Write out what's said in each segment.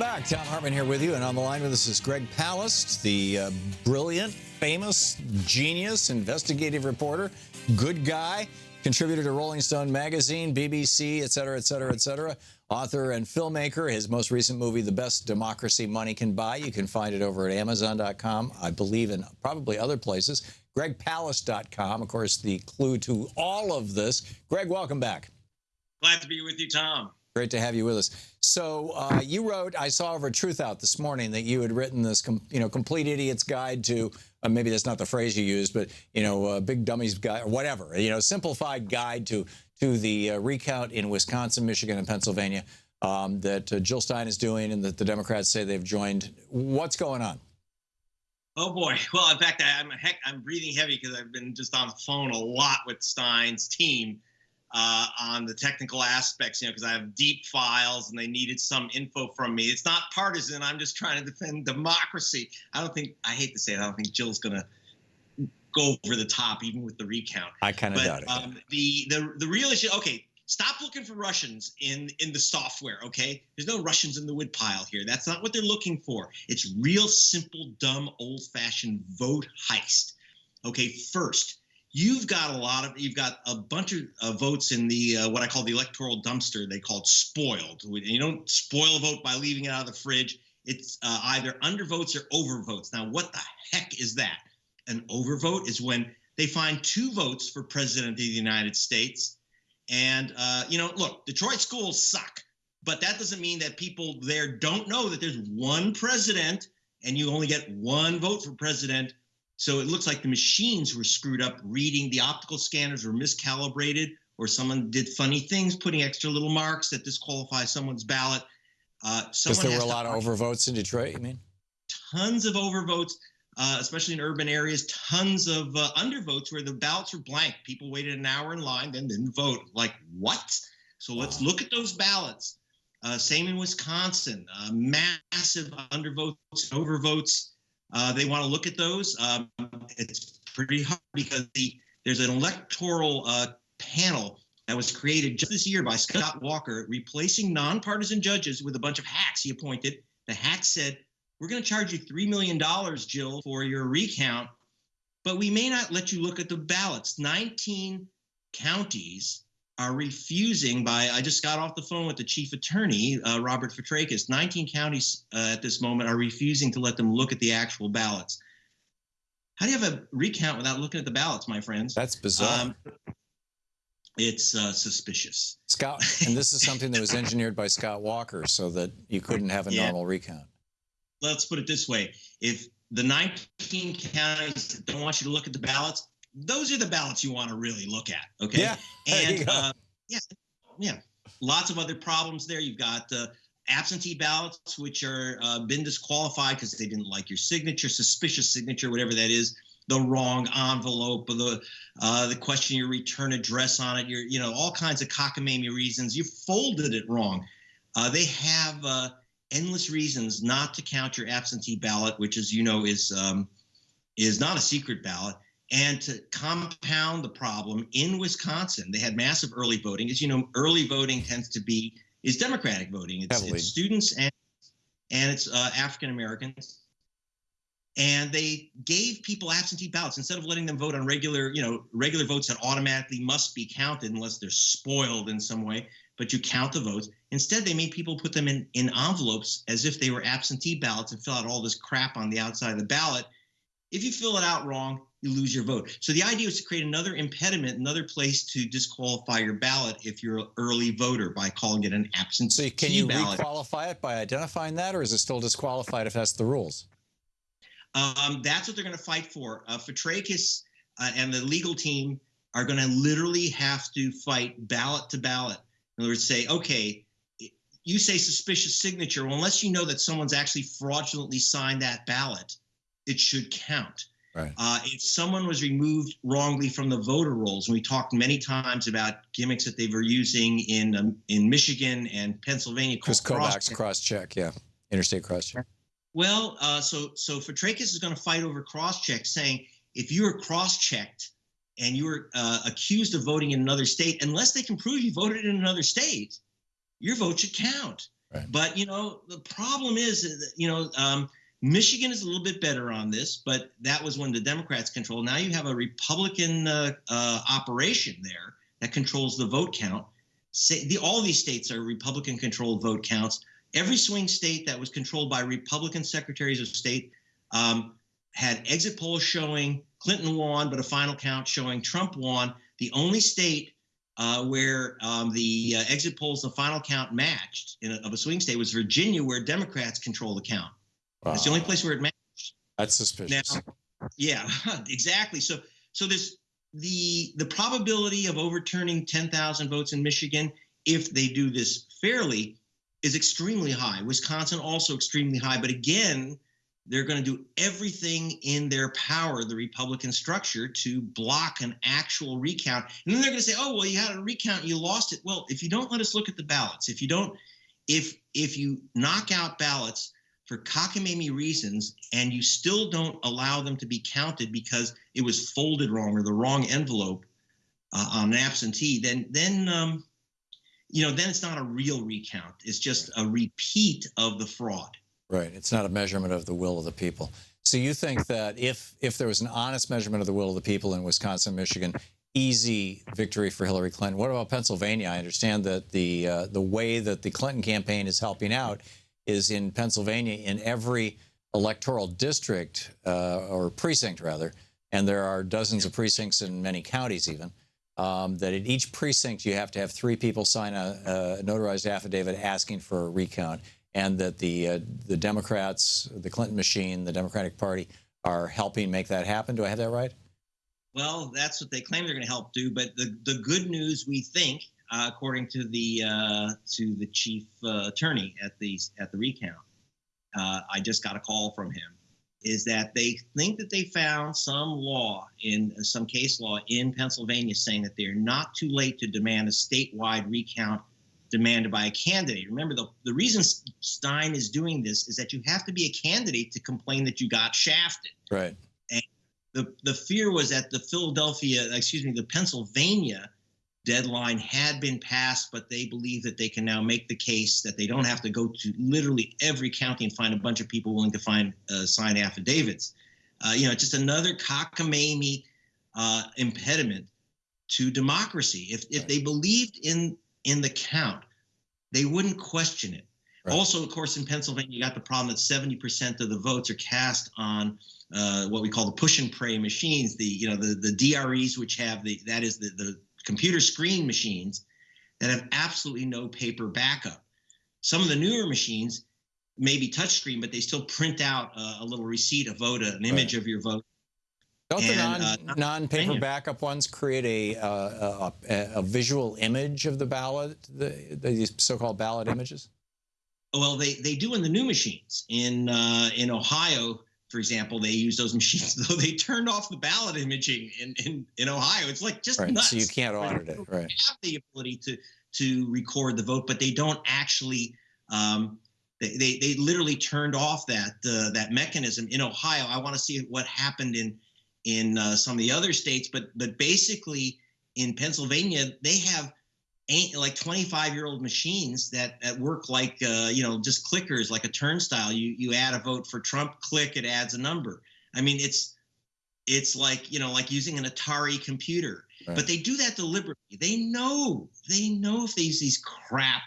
back. Thom Hartmann here with you, and on the line with us is Greg Palast, the brilliant, famous, genius, investigative reporter, good guy, contributor to Rolling Stone magazine, BBC, et cetera, et cetera, et cetera, author and filmmaker. His most recent movie, The Best Democracy Money Can Buy, you can find it over at Amazon.com, I believe, and probably other places. GregPalast.com, of course, the clue to all of this. Greg, welcome back. Glad to be with you, Tom. Great to have you with us. So you wrote, I saw over Truth Out this morning that you had written this, complete idiot's guide to, maybe that's not the phrase you used, but, big dummy's guide, or whatever, simplified guide to the recount in Wisconsin, Michigan, and Pennsylvania that Jill Stein is doing and that the Democrats say they've joined. What's going on? Oh, boy. Well, in fact, I'm breathing heavy because I've been just on the phone a lot with Stein's team on the technical aspects, because I have deep files and they needed some info from me. It's not partisan. I'm just trying to defend democracy. I hate to say it, I don't think Jill's going to go over the top even with the recount. I kind of doubt it. The real issue, okay, stop looking for Russians in the software, okay? There's no Russians in the woodpile here. That's not what they're looking for. It's real simple, dumb, old-fashioned vote heist. Okay, first, you've got a bunch of votes in the what I call the electoral dumpster. They call it spoiled. You don't spoil a vote by leaving it out of the fridge. It's either undervotes or overvotes. Now, what the heck is that? An overvote is when they find 2 votes for president of the United States. And, look, Detroit schools suck. But that doesn't mean that people there don't know that there's one president and you only get 1 vote for president. So it looks like the machines were screwed up reading. The optical scanners were miscalibrated, or someone did funny things, putting extra little marks that disqualify someone's ballot. Because there were a lot of overvotes in Detroit, you mean? Tons of overvotes, especially in urban areas. Tons of undervotes where the ballots were blank. People waited an hour in line, then didn't vote. Like, what? So let's look at those ballots. Same in Wisconsin. Massive undervotes, overvotes. They want to look at those. It's pretty hard because there's an electoral panel that was created just this year by Scott Walker, replacing nonpartisan judges with a bunch of hacks he appointed. The hacks said, we're going to charge you $3 million, Jill, for your recount, but we may not let you look at the ballots. 19 counties are refusing I just got off the phone with the chief attorney, Robert Fitrakis. 19 counties at this moment are refusing to let them look at the actual ballots. How do you have a recount without looking at the ballots, my friends? That's bizarre. It's suspicious. Scott, and this is something that was engineered by Scott Walker so that you couldn't have a normal recount. Let's put it this way. If the 19 counties don't want you to look at the ballots, those are the ballots you want to really look at, okay? Yeah, and lots of other problems there. You've got absentee ballots, which are been disqualified because they didn't like your signature, suspicious signature, whatever that is, the wrong envelope, or the question your return address on it, all kinds of cockamamie reasons. You folded it wrong. They have endless reasons not to count your absentee ballot, which, as you know, is not a secret ballot. And to compound the problem, in Wisconsin, they had massive early voting. As you know, early voting is Democratic voting. It's students and it's African Americans. And they gave people absentee ballots instead of letting them vote on regular votes that automatically must be counted unless they're spoiled in some way. But you count the votes. Instead, they made people put them in envelopes as if they were absentee ballots and fill out all this crap on the outside of the ballot. If you fill it out wrong, you lose your vote. So the idea is to create another impediment, another place to disqualify your ballot if you're an early voter by calling it an absentee ballot. So can you requalify it by identifying that, or is it still disqualified if that's the rules? That's what they're going to fight for. Fitrakis and the legal team are going to literally have to fight ballot to ballot. In other words, say, okay, you say suspicious signature. Well, unless you know that someone's actually fraudulently signed that ballot, it should count. Right. If someone was removed wrongly from the voter rolls, and we talked many times about gimmicks that they were using in Michigan and Pennsylvania. Chris Kobach's cross-check, interstate cross-check. Well, so Fitrakis is going to fight over cross-check, saying if you were cross-checked and you were accused of voting in another state, unless they can prove you voted in another state, your vote should count. Right. But, the problem is, Michigan is a little bit better on this, but that was when the Democrats controlled. Now you have a Republican operation there that controls the vote count. All these states are Republican-controlled vote counts. Every swing state that was controlled by Republican secretaries of state had exit polls showing Clinton won, but a final count showing Trump won. The only state where the exit polls, the final count matched of a swing state was Virginia, where Democrats control the count. Wow. That's the only place where it matched. That's suspicious. Now, yeah, exactly. So there's the probability of overturning 10,000 votes in Michigan, if they do this fairly, is extremely high. Wisconsin also extremely high. But again, they're going to do everything in their power, the Republican structure, to block an actual recount. And then they're going to say, oh, well, you had a recount, you lost it. Well, if you don't let us look at the ballots, if you knock out ballots for cockamamie reasons and you still don't allow them to be counted because it was folded wrong or the wrong envelope on an absentee, then it's not a real recount. It's just a repeat of the fraud. Right. It's not a measurement of the will of the people. So you think that if there was an honest measurement of the will of the people in Wisconsin, Michigan, easy victory for Hillary Clinton. What about Pennsylvania? I understand that the way that the Clinton campaign is helping out is in Pennsylvania, in every electoral district or precinct, rather, and there are dozens of precincts in many counties even, that in each precinct you have to have 3 people sign a notarized affidavit asking for a recount, and that the Democrats, the Clinton machine, the Democratic Party are helping make that happen. Do I have that right? Well, that's what they claim they're going to help do. But the good news, we think, according to the chief attorney at the recount, I just got a call from him, is that they think that they found some case law in Pennsylvania saying that they're not too late to demand a statewide recount demanded by a candidate. Remember, the reason Stein is doing this is that you have to be a candidate to complain that you got shafted. Right. And the fear was that the Pennsylvania deadline had been passed, but they believe that they can now make the case that they don't have to go to literally every county and find a bunch of people willing to sign affidavits. Just another cockamamie impediment to democracy. If they believed in the count, they wouldn't question it. Right. Also, of course, in Pennsylvania, you got the problem that 70% of the votes are cast on what we call the push and pray machines, the DREs, which have that is the computer screen machines that have absolutely no paper backup. Some of the newer machines may be touchscreen, but they still print out a little receipt, a vote, an image of your vote. Don't the non-paper backup ones create a visual image of the ballot, the so-called ballot images? Well, they do in the new machines. In Ohio, for example, they use those machines, though they turned off the ballot imaging in Ohio. It's like just nuts. So you can't audit it, right? They have the ability to record the vote, but they don't actually. They literally turned off that mechanism in Ohio. I want to see what happened in some of the other states, but basically in Pennsylvania, they have like 25-year-old machines that work like just clickers, like a turnstile. You add a vote for Trump, click, it adds a number. I mean, it's like like using an Atari computer. Right. But they do that deliberately. They know if they use these crap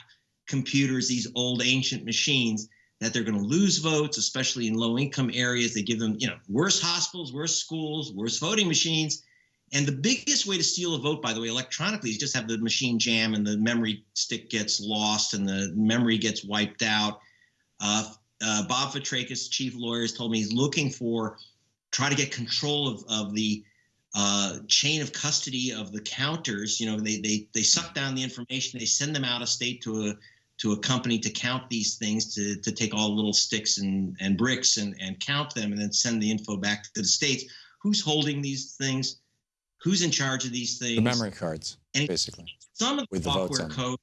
computers, these old ancient machines, that they're going to lose votes, especially in low-income areas. They give them, worse hospitals, worse schools, worse voting machines. And the biggest way to steal a vote, by the way, electronically, is just have the machine jam and the memory stick gets lost and the memory gets wiped out. Bob Fitrakis, chief lawyer, has told me he's looking try to get control of the chain of custody of the counters. They suck down the information. They send them out of state to a company to count these things, to take all the little sticks and bricks and count them and then send the info back to the states. Who's holding these things? Who's in charge of these things? The memory cards, basically. Some of the software code,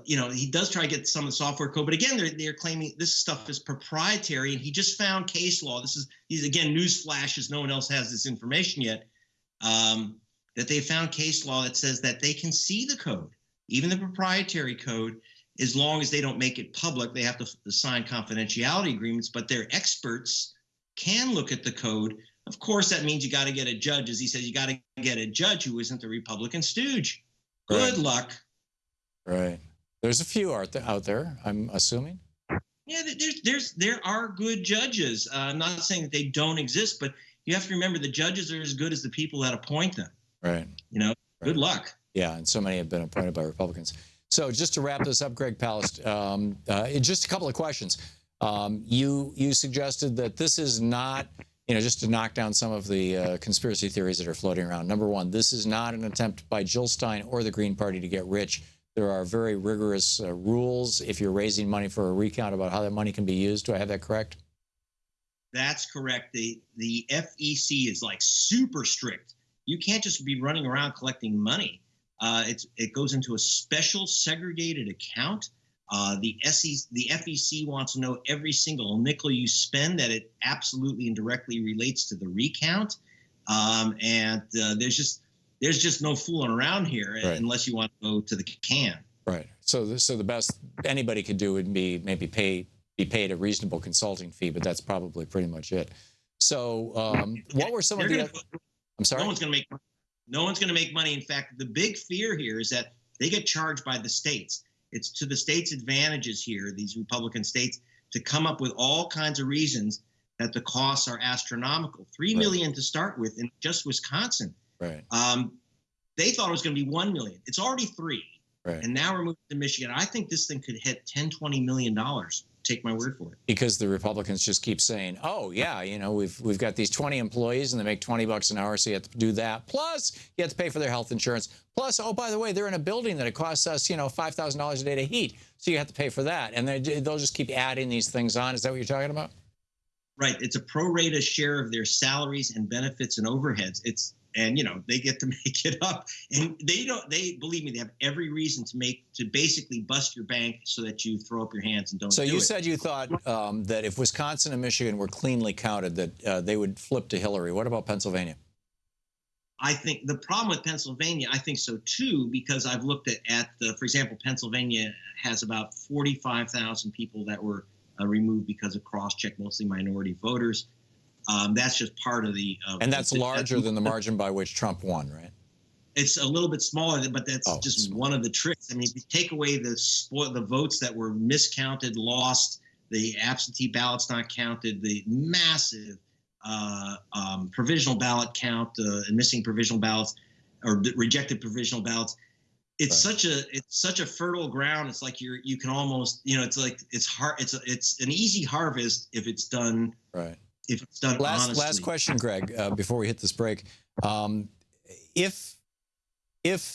he does try to get some of the software code, but again, they're claiming this stuff is proprietary, and he just found case law. These again, news flashes. No one else has this information yet. That they found case law that says that they can see the code, even the proprietary code, as long as they don't make it public, they have to sign confidentiality agreements, but their experts can look at the code. Of course, that means you got to get a judge. As he says, you got to get a judge who isn't the Republican stooge. Good luck. Right. There's a few out there, I'm assuming. Yeah, there are good judges. I'm not saying that they don't exist, but you have to remember the judges are as good as the people that appoint them. Right. Good luck. Yeah, and so many have been appointed by Republicans. So just to wrap this up, Greg Palast, just a couple of questions. You suggested that this is not, just to knock down some of the conspiracy theories that are floating around. Number one, this is not an attempt by Jill Stein or the Green Party to get rich. There are very rigorous rules if you're raising money for a recount about how that money can be used. Do I have that correct? That's correct. The FEC is like super strict. You can't just be running around collecting money. It goes into a special segregated account. The FEC wants to know every single nickel you spend, that it absolutely and directly relates to the recount. There's just no fooling around here, right, unless you want to go to the can. Right. So the best anybody could do would be maybe be paid a reasonable consulting fee, but that's probably pretty much it. So what were some of the? I'm sorry. No one's going to make money. In fact, the big fear here is that they get charged by the states. It's to the states' advantages here, these Republican states, to come up with all kinds of reasons that the costs are astronomical. $3 million to start with in just Wisconsin. Right. They thought it was going to be $1 million. It's already $3 million. Right. And now we're moving to Michigan. I think this thing could hit $10-20 million. Take my word for it. Because the Republicans just keep saying, "Oh yeah, we've got these 20 employees and they make $20 an hour, so you have to do that. Plus, you have to pay for their health insurance. Plus, oh by the way, they're in a building that it costs us, $5,000 a day to heat, so you have to pay for that." And they'll just keep adding these things on. Is that what you're talking about? Right. It's a pro rata share of their salaries and benefits and overheads. And they get to make it up, and they believe me, they have every reason to basically bust your bank so that you throw up your hands and don't do it. So you said you thought that if Wisconsin and Michigan were cleanly counted, that they would flip to Hillary. What about Pennsylvania? I think the problem with Pennsylvania, I think so too, because I've looked for example, Pennsylvania has about 45,000 people that were removed because of cross-check, mostly minority voters. That's just part of the. And that's larger than the margin by which Trump won, right? It's a little bit smaller, but that's one of the tricks. I mean, if you take away the votes that were miscounted, lost, the absentee ballots not counted, the massive provisional ballot count, and missing provisional ballots or rejected provisional ballots. It's such a fertile ground. It's like you can almost it's hard. It's an easy harvest if it's done right. If it's done honestly. Last question, Greg, before we hit this break. If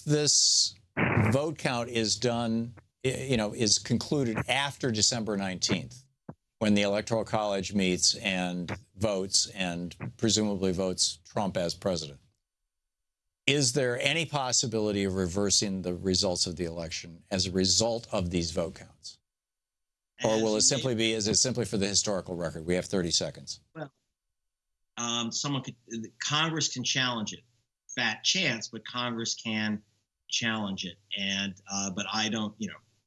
this vote count is done, is concluded after December 19th, when the Electoral College meets and votes and presumably votes Trump as president, is there any possibility of reversing the results of the election as a result of these vote counts? Or will it simply be, is it simply for the historical record? We have 30 seconds. Well, Congress can challenge it. Fat chance, but Congress can challenge it. And, but I don't,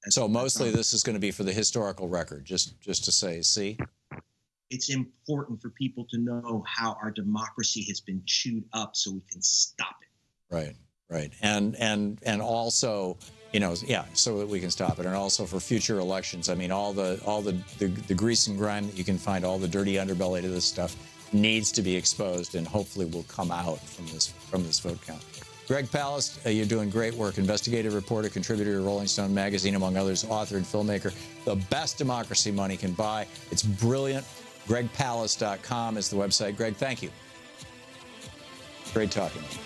So mostly this is going to be for the historical record, just to say, see? It's important for people to know how our democracy has been chewed up so we can stop it. Right. And also, so that we can stop it. And also for future elections. I mean, all the grease and grime that you can find, all the dirty underbelly to this stuff needs to be exposed and hopefully will come out from this vote count. Greg Palast, you're doing great work. Investigative reporter, contributor to Rolling Stone magazine, among others, author and filmmaker. The best democracy money can buy. It's brilliant. GregPalast.com is the website. Greg, thank you. Great talking to you.